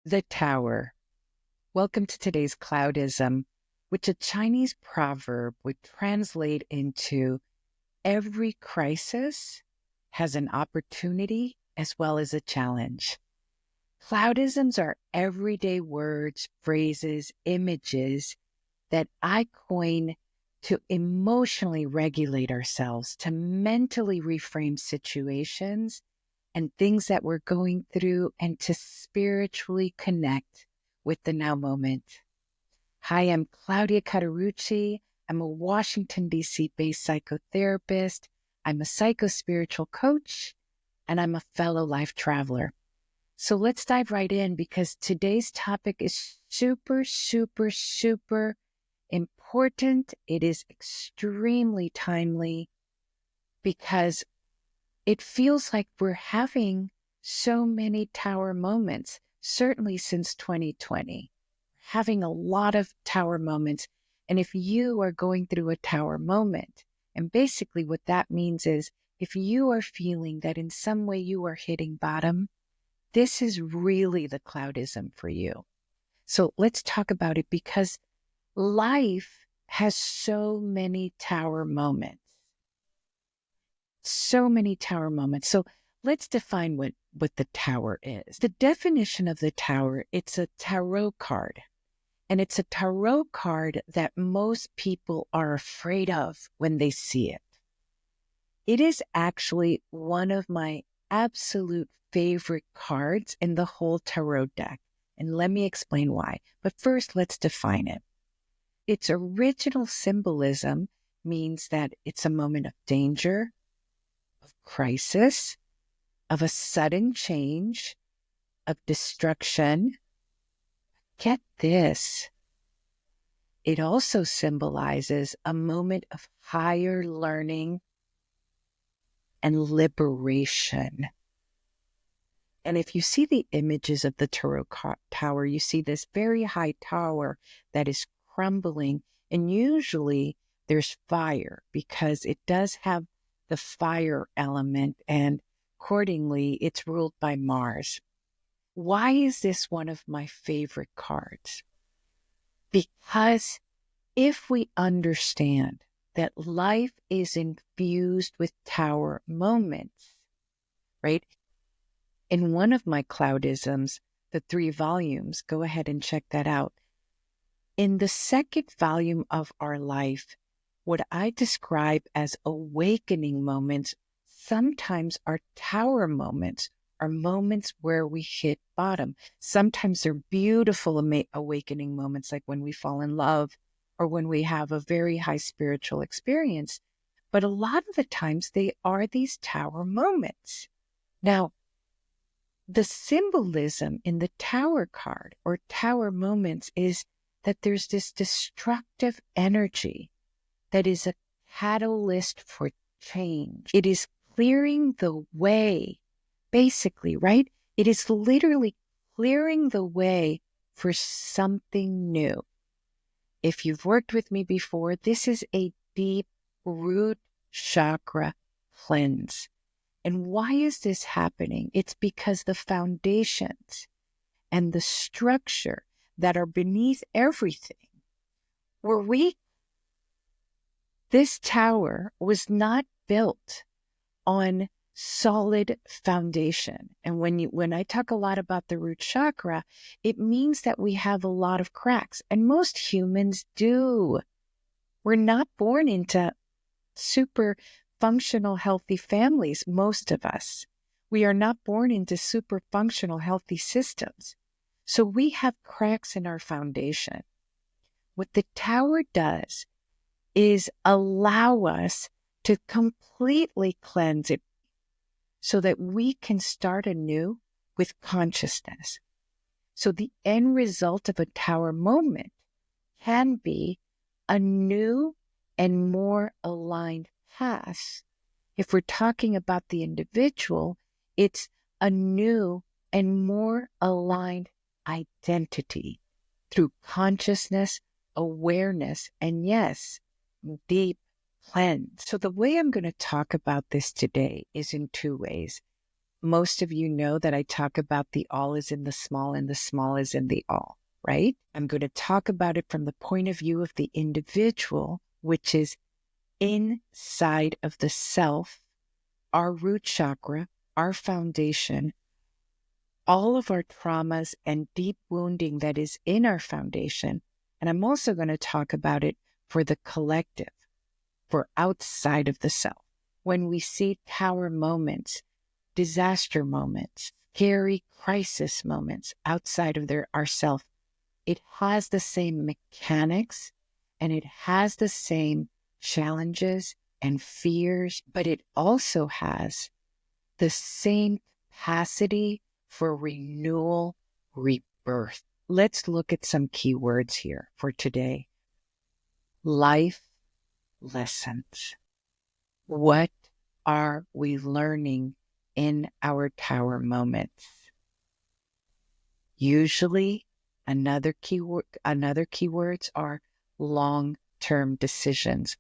The Tower. Welcome to today's CLAUDISM, which a Chinese proverb would translate into every crisis has an opportunity as well as a challenge. CLAUDISMs are everyday words, phrases, images that I coin to emotionally regulate ourselves, to mentally reframe situations and things that we're going through, and to spiritually connect with the now moment. Hi, I'm Claudia Catarucci. I'm a Washington, D.C. based psychotherapist. I'm a psycho-spiritual coach, and I'm a fellow life traveler. So let's dive right in, because today's topic is super, super, super important. It is extremely timely because it feels like we're having so many tower moments, certainly since 2020, having a lot of tower moments. And if you are going through a tower moment, and basically what that means is if you are feeling that in some way you are hitting bottom, this is really the CLAUDISM for you. So let's talk about it, because life has so many tower moments. So many tower moments. So let's define what the tower is. The definition of the tower, it's a tarot card. And it's a tarot card that most people are afraid of when they see it. It is actually one of my absolute favorite cards in the whole tarot deck. And let me explain why. But first, let's define it. Its original symbolism means that it's a moment of danger, of crisis, of a sudden change, of destruction. Get this. It also symbolizes a moment of higher learning and liberation. And if you see the images of the tarot tower, you see this very high tower that is crumbling. And usually there's fire, because it does have the fire element, and accordingly, it's ruled by Mars. Why is this one of my favorite cards? Because if we understand that life is infused with tower moments, right? In one of my CLAUDISMs, the 3 volumes, go ahead and check that out. In the second volume of our life, what I describe as awakening moments sometimes are tower moments, are moments where we hit bottom. Sometimes they're beautiful awakening moments, like when we fall in love or when we have a very high spiritual experience. But a lot of the times they are these tower moments. Now, the symbolism in the tower card or tower moments is that there's this destructive energy that is a catalyst for change. It is clearing the way, basically, right? It is literally clearing the way for something new. If you've worked with me before, this is a deep root chakra cleanse. And why is this happening? It's because the foundations and the structure that are beneath everything were weak. This tower was not built on solid foundation. And when I talk a lot about the root chakra, it means that we have a lot of cracks. And most humans do. We're not born into super functional, healthy families, most of us. We are not born into super functional, healthy systems. So we have cracks in our foundation. What the tower does is allow us to completely cleanse it so that we can start anew with consciousness. So the end result of a tower moment can be a new and more aligned path. If we're talking about the individual, it's a new and more aligned identity through consciousness, awareness, and yes, deep cleanse. So the way I'm going to talk about this today is in 2 ways. most of you know that I talk about the all is in the small and the small is in the all, right? I'm going to talk about it from the point of view of the individual, which is inside of the self, our root chakra, our foundation, all of our traumas and deep wounding that is in our foundation. And I'm also going to talk about it for the collective, for outside of the self. When we see tower moments, disaster moments, scary crisis moments outside of ourself, it has the same mechanics and it has the same challenges and fears, but it also has the same capacity for renewal, rebirth. Let's look at some key words here for today. Life lessons. What are we learning in our tower moments? Usually, another keywords are long-term decisions.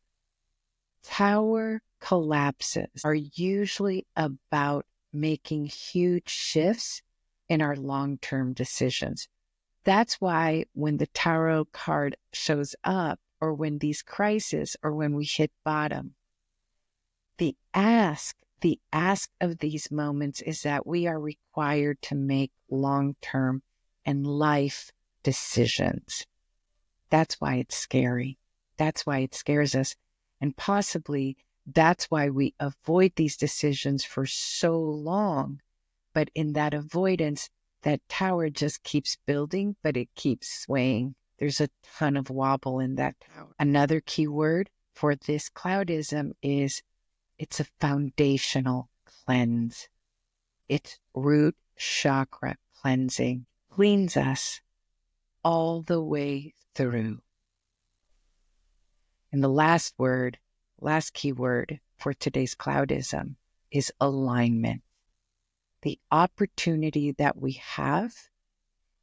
Tower collapses are usually about making huge shifts in our long-term decisions. That's why when the tarot card shows up, or when these crises, or when we hit bottom, the ask of these moments is that we are required to make long-term and life decisions. That's why it's scary. That's why it scares us. And possibly that's why we avoid these decisions for so long. But in that avoidance, that tower just keeps building, but it keeps swaying. There's a ton of wobble in that tower. Another key word for this cloudism is it's a foundational cleanse. It's root chakra cleansing. Cleans us all the way through. And the last key word for today's cloudism is alignment. The opportunity that we have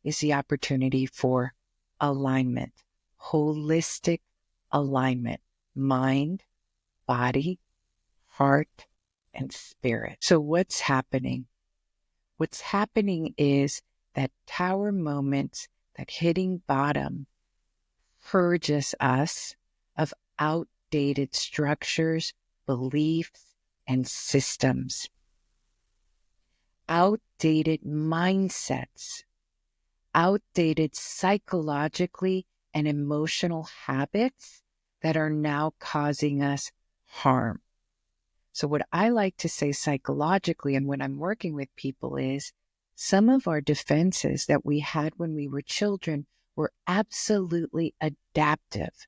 is the opportunity for alignment, holistic alignment, mind, body, heart, and spirit. So what's happening? What's happening is that tower moments, that hitting bottom, purges us of outdated structures, beliefs, and systems, outdated mindsets, outdated psychologically and emotional habits that are now causing us harm. So what I like to say psychologically, and when I'm working with people, is some of our defenses that we had when we were children were absolutely adaptive.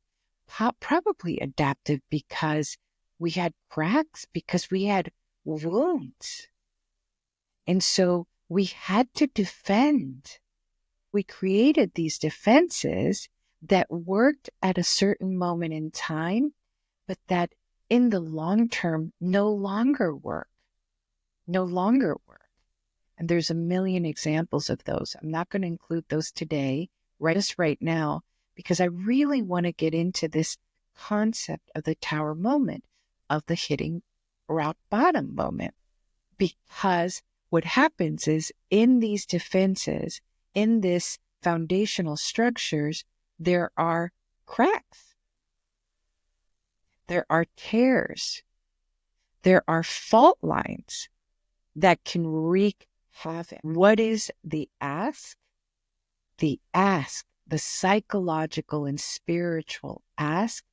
Probably adaptive because we had cracks, because we had wounds. And so we had to defend. We created these defenses that worked at a certain moment in time, but that in the long term no longer work. And there's a million examples of those. I'm not going to include those today, right now, because I really want to get into this concept of the tower moment, of the hitting rock bottom moment. Because what happens is in these defenses, in this foundational structures, there are cracks. There are tears. There are fault lines that can wreak havoc. What is the ask? The ask, the psychological and spiritual ask,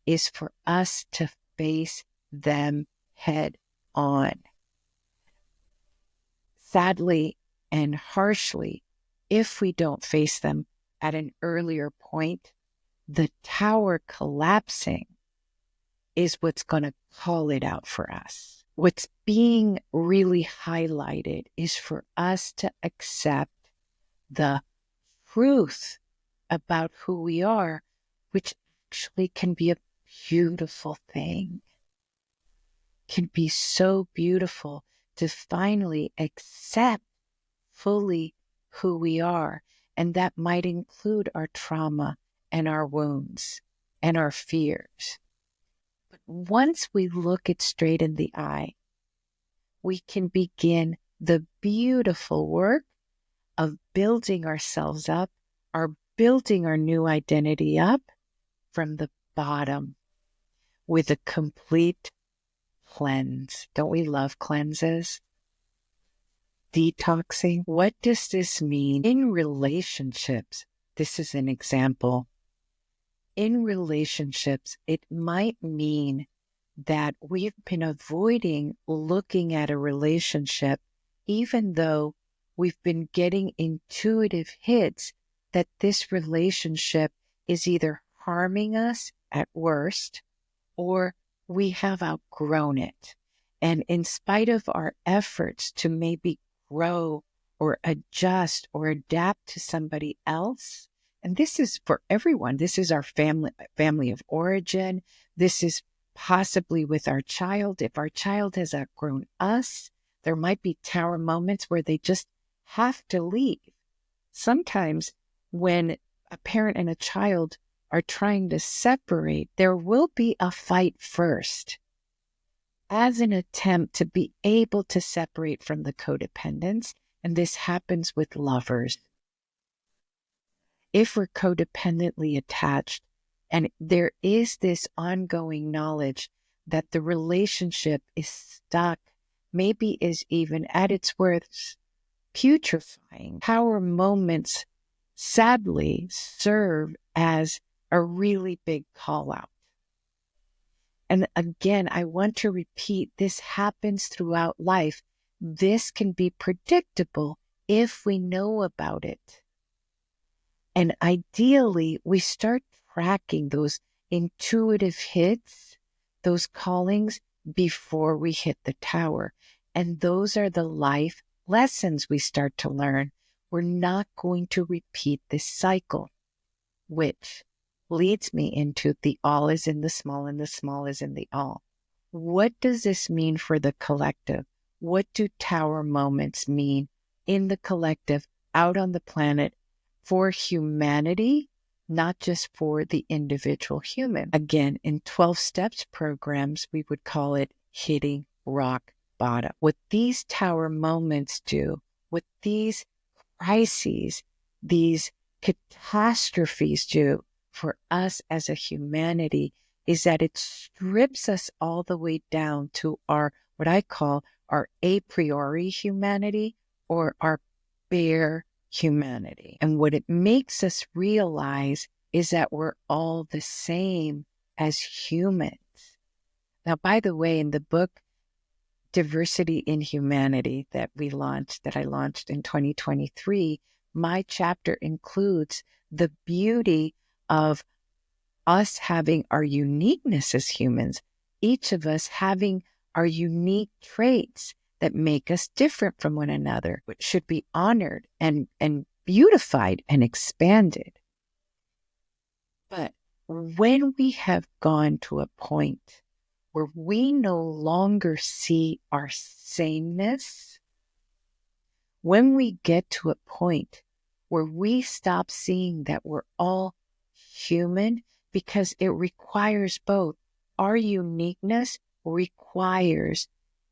is for us to face them head on. Sadly and harshly, if we don't face them at an earlier point, the tower collapsing is what's going to call it out for us. What's being really highlighted is for us to accept the truth about who we are, which actually can be a beautiful thing. Can be so beautiful to finally accept fully who we are. And that might include our trauma and our wounds and our fears. But once we look it straight in the eye, we can begin the beautiful work of building ourselves up, or building our new identity up from the bottom with a complete cleanse. Don't we love cleanses? Detoxing. What does this mean in relationships? This is an example. In relationships, it might mean that we've been avoiding looking at a relationship, even though we've been getting intuitive hits that this relationship is either harming us at worst, or we have outgrown it. And in spite of our efforts to maybe grow or adjust or adapt to somebody else, and this is for everyone, this is our family of origin, this is possibly with our child. If our child has outgrown us, there might be tower moments where they just have to leave. Sometimes when a parent and a child are trying to separate, there will be a fight first as an attempt to be able to separate from the codependence. And this happens with lovers. If we're codependently attached, and there is this ongoing knowledge that the relationship is stuck, maybe is even at its worst putrefying, power moments sadly serve as a really big call out. And again, I want to repeat, this happens throughout life. This can be predictable if we know about it. And ideally, we start tracking those intuitive hits, those callings before we hit the tower. And those are the life lessons we start to learn. We're not going to repeat this cycle, which leads me into the all is in the small and the small is in the all. What does this mean for the collective? What do tower moments mean in the collective, out on the planet, for humanity, not just for the individual human? Again, in 12 steps programs, we would call it hitting rock bottom. What these tower moments do, what these crises, these catastrophes do for us as a humanity, is that it strips us all the way down to our, what I call our a priori humanity, or our bare humanity. And what it makes us realize is that we're all the same as humans. Now, by the way, in the book Diversity in Humanity that I launched in 2023, my chapter includes the beauty of us having our uniqueness as humans, each of us having our unique traits that make us different from one another, which should be honored and beautified and expanded. But when we have gone to a point where we no longer see our sameness, when we get to a point where we stop seeing that we're all human, because it requires both. Our uniqueness requires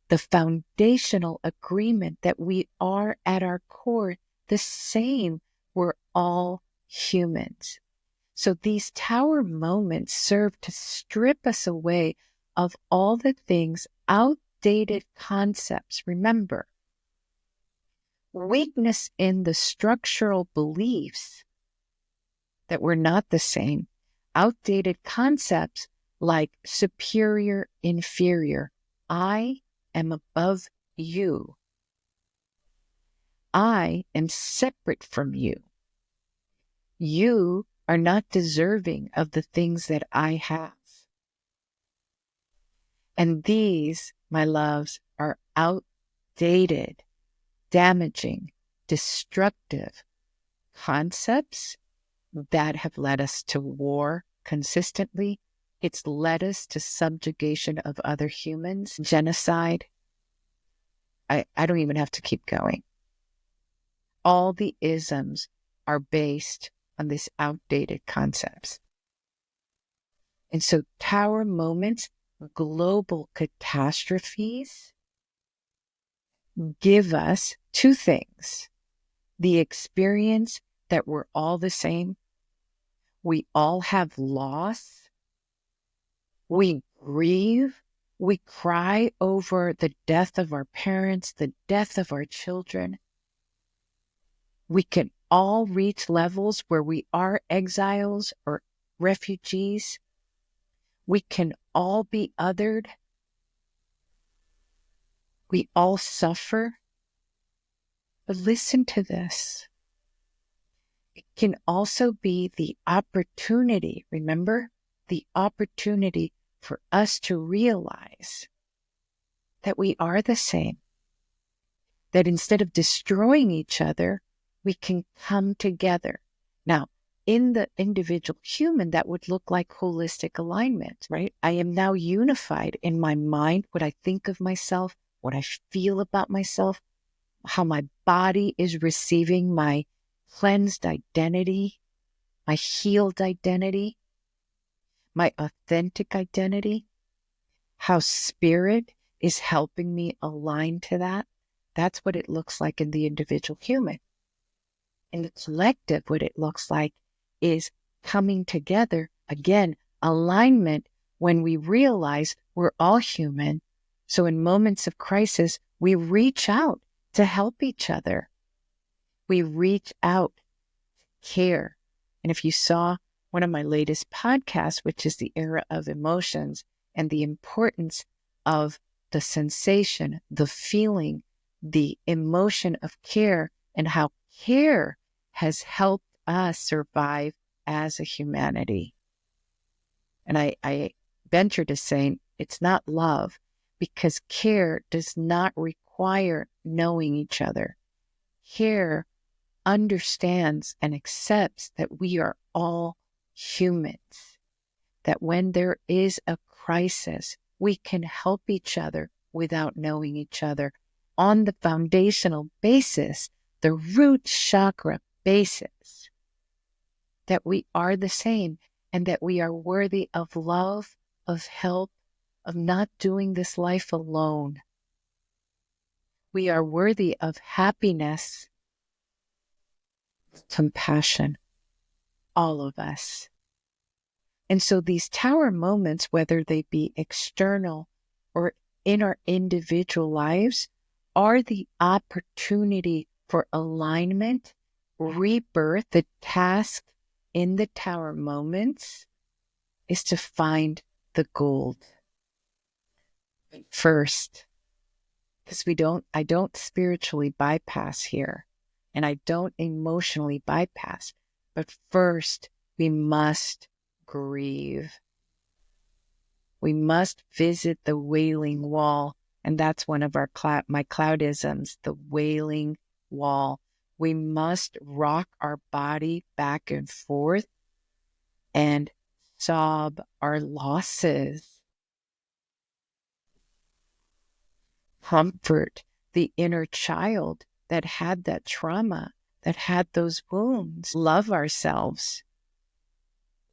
the foundational agreement that we are at our core the same. We're all humans. So these tower moments serve to strip us away of all the things, outdated concepts. Remember, weakness in the structural beliefs that we're not the same, outdated concepts like superior, inferior. I am above you. I am separate from you. You are not deserving of the things that I have. And these, my loves, are outdated, damaging, destructive concepts that have led us to war consistently. It's led us to subjugation of other humans, genocide. I don't even have to keep going. All the isms are based on these outdated concepts. And so tower moments, global catastrophes, give us two things: the experience that we're all the same, we all have loss, we grieve, we cry over the death of our parents, the death of our children. We can all reach levels where we are exiles or refugees. We can all be othered. We all suffer. But listen to this. It can also be the opportunity, remember? The opportunity for us to realize that we are the same. That instead of destroying each other, we can come together. Now, in the individual human, that would look like holistic alignment, right? I am now unified in my mind, what I think of myself, what I feel about myself, how my body is receiving my cleansed identity, my healed identity, my authentic identity, how spirit is helping me align to that. That's what it looks like in the individual human. In the collective, what it looks like is coming together, again, alignment when we realize we're all human. So in moments of crisis, we reach out to help each other. We reach out to care. And if you saw one of my latest podcasts, which is the era of emotions and the importance of the sensation, the feeling, the emotion of care, and how care has helped us survive as a humanity. And I venture to say it's not love, because care does not require knowing each other. Care understands and accepts that we are all humans, that when there is a crisis, we can help each other without knowing each other on the foundational basis, the root chakra basis, that we are the same and that we are worthy of love, of help, of not doing this life alone. We are worthy of happiness, compassion, all of us. And so these tower moments, whether they be external or in our individual lives, are the opportunity for alignment, rebirth. The task in the tower moments is to find the gold. First, because I don't spiritually bypass here, and I don't emotionally bypass, but first we must grieve. We must visit the wailing wall, and that's one of my cloudisms, the wailing wall. We must rock our body back and forth and sob our losses. Comfort the inner child that had that trauma, that had those wounds. Love ourselves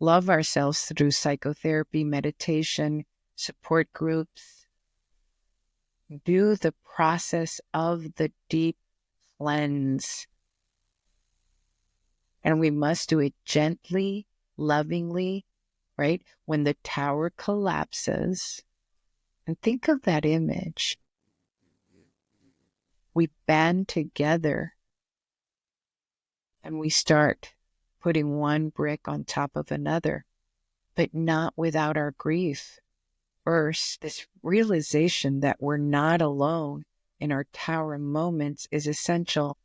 through psychotherapy, meditation, support groups. Do the process of the deep cleanse. And we must do it gently, lovingly, right? When the tower collapses, and think of that image. We band together and we start putting one brick on top of another, but not without our grief. First, this realization that we're not alone in our tower moments is essential.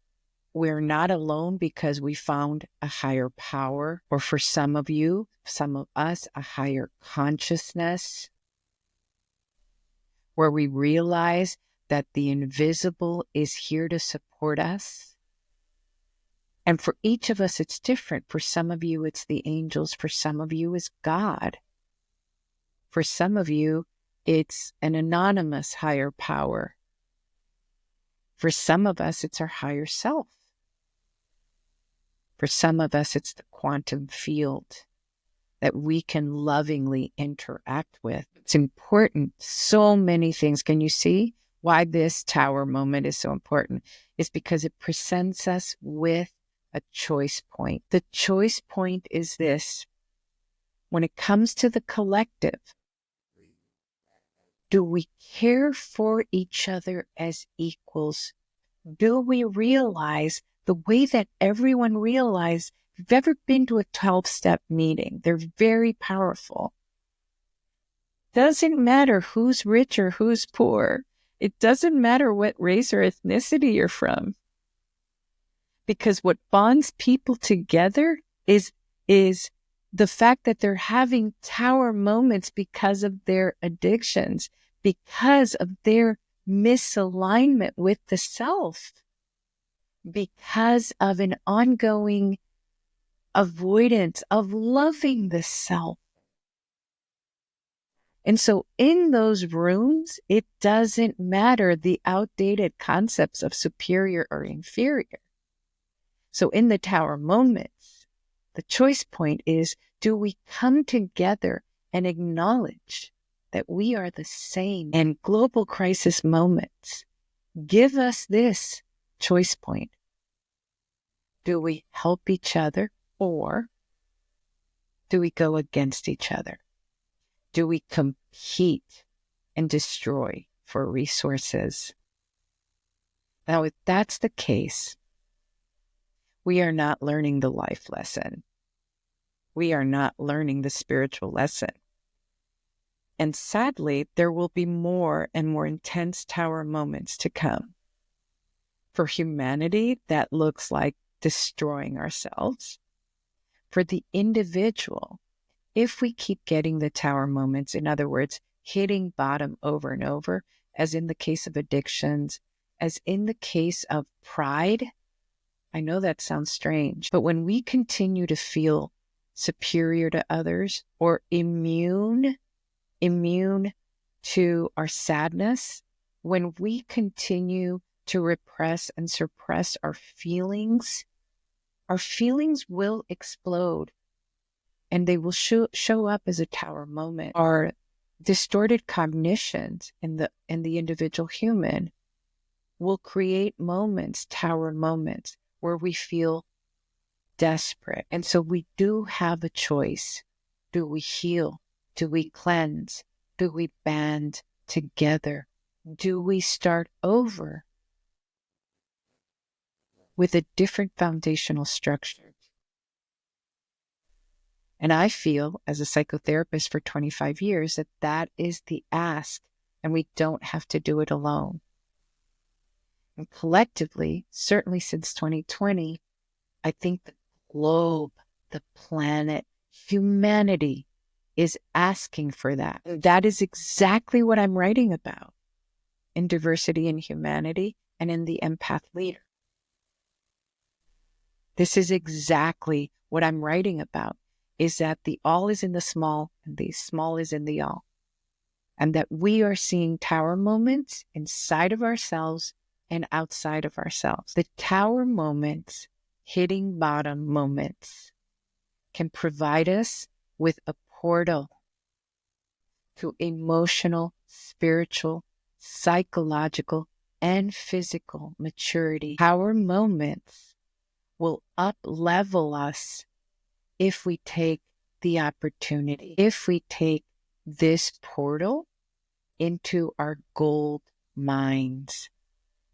We're not alone because we found a higher power, or for some of you, some of us, a higher consciousness, where we realize that the invisible is here to support us. And for each of us, it's different. For some of you, it's the angels. For some of you, it's God. For some of you, it's an anonymous higher power. For some of us, it's our higher self. For some of us, it's the quantum field that we can lovingly interact with. It's important. So many things. Can you see why this tower moment is so important is because it presents us with a choice point. The choice point is this: when it comes to the collective, do we care for each other as equals? Do we realize the way that everyone realized? If you've ever been to a 12-step meeting, they're very powerful. Doesn't matter who's rich or who's poor. It doesn't matter what race or ethnicity you're from. Because what bonds people together is the fact that they're having tower moments because of their addictions, because of their misalignment with the self, because of an ongoing avoidance of loving the self. And so in those rooms, it doesn't matter the outdated concepts of superior or inferior. So in the tower moments, the choice point is, do we come together and acknowledge that we are the same? And global crisis moments give us this choice point. Do we help each other, or do we go against each other? Do we compete and destroy for resources? Now, if that's the case, we are not learning the life lesson. We are not learning the spiritual lesson. And sadly, there will be more and more intense tower moments to come. For humanity, that looks like destroying ourselves. For the individual, if we keep getting the tower moments, in other words, hitting bottom over and over, as in the case of addictions, as in the case of pride, I know that sounds strange, but when we continue to feel superior to others or immune to our sadness, when we continue to repress and suppress our feelings will explode, and they will show up as a tower moment. Our distorted cognitions in the individual human will create moments, tower moments, where we feel desperate. And so we do have a choice. Do we heal? Do we cleanse? Do we band together? Do we start over with a different foundational structure? And I feel, as a psychotherapist for 25 years, that is the ask, and we don't have to do it alone. And collectively, certainly since 2020, I think the globe, the planet, humanity is asking for that. That is exactly what I'm writing about in Diversity and Humanity and in The Empath Leader. This is exactly what I'm writing about, is that the all is in the small and the small is in the all. And that we are seeing tower moments inside of ourselves and outside of ourselves. The tower moments, hitting bottom moments, can provide us with a portal to emotional, spiritual, psychological, and physical maturity. Tower moments will up-level us if we take the opportunity, if we take this portal into our gold mines.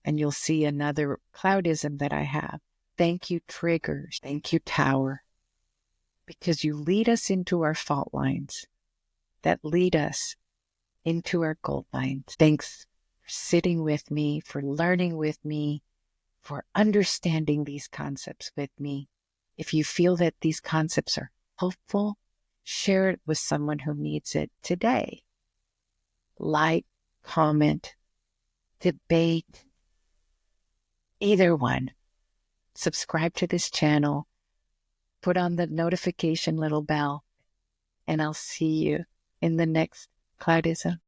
And you'll see another CLAUDISM that I have. Thank you, triggers. Thank you, tower. Because you lead us into our fault lines that lead us into our gold mines. Thanks for sitting with me, for learning with me, for understanding these concepts with me. If you feel that these concepts are helpful, share it with someone who needs it today. Like, comment, debate, either one. Subscribe to this channel, put on the notification little bell, and I'll see you in the next CLAUDISM.